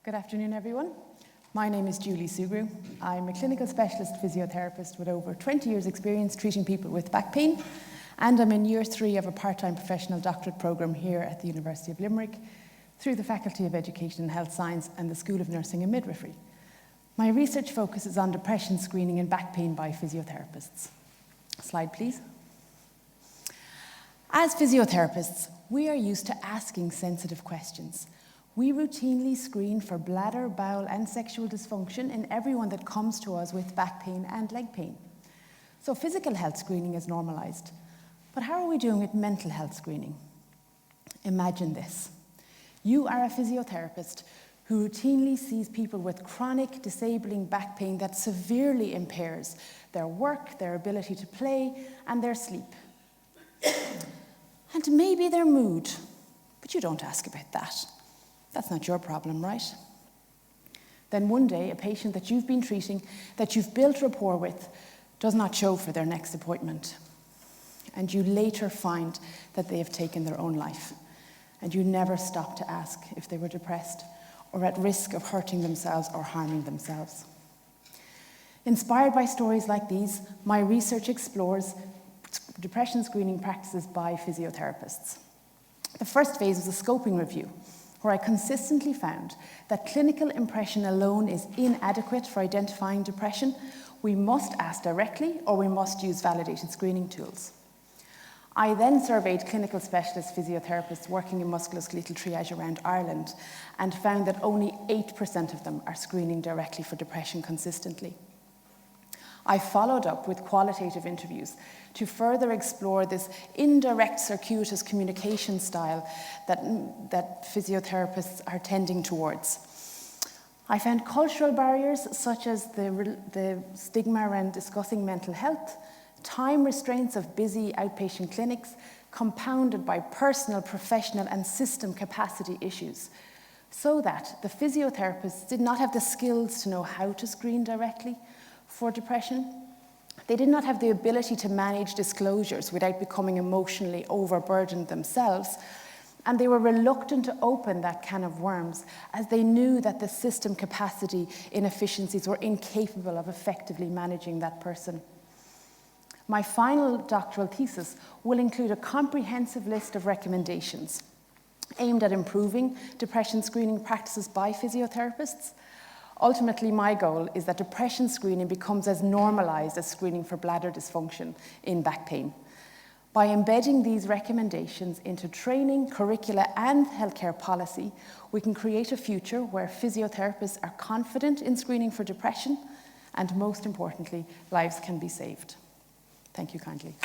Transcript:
Good afternoon, everyone. My name is Julie Sugrue. I'm a clinical specialist physiotherapist with over 20 years' experience treating people with back pain, and I'm in year 3 of a part-time professional doctorate programme here at the University of Limerick through the Faculty of Education and Health Science and the School of Nursing and Midwifery. My research focuses on depression screening and back pain by physiotherapists. Slide, please. As physiotherapists, we are used to asking sensitive questions. We routinely screen for bladder, bowel, and sexual dysfunction in everyone that comes to us with back pain and leg pain. So physical health screening is normalised. But how are we doing with mental health screening? Imagine this. You are a physiotherapist who routinely sees people with chronic, disabling back pain that severely impairs their work, their ability to play, and their sleep. And maybe their mood, but you don't ask about that. That's not your problem, right? Then one day, a patient that you've been treating, that you've built rapport with, does not show for their next appointment. And you later find that they have taken their own life. And you never stop to ask if they were depressed or at risk of hurting themselves or harming themselves. Inspired by stories like these, my research explores depression screening practices by physiotherapists. The first phase was a scoping review, where I consistently found that clinical impression alone is inadequate for identifying depression. We must ask directly or we must use validated screening tools. I then surveyed clinical specialist physiotherapists working in musculoskeletal triage around Ireland and found that only 8% of them are screening directly for depression consistently. I followed up with qualitative interviews to further explore this indirect circuitous communication style that physiotherapists are tending towards. I found cultural barriers such as the stigma around discussing mental health, time restraints of busy outpatient clinics, compounded by personal, professional, and system capacity issues, so that the physiotherapists did not have the skills to know how to screen directly for depression. They did not have the ability to manage disclosures without becoming emotionally overburdened themselves, and they were reluctant to open that can of worms as they knew that the system capacity inefficiencies were incapable of effectively managing that person. My final doctoral thesis will include a comprehensive list of recommendations aimed at improving depression screening practices by physiotherapists. Ultimately, my goal is that depression screening becomes as normalised as screening for bladder dysfunction in back pain. By embedding these recommendations into training, curricula, and healthcare policy, we can create a future where physiotherapists are confident in screening for depression, and most importantly, lives can be saved. Thank you kindly.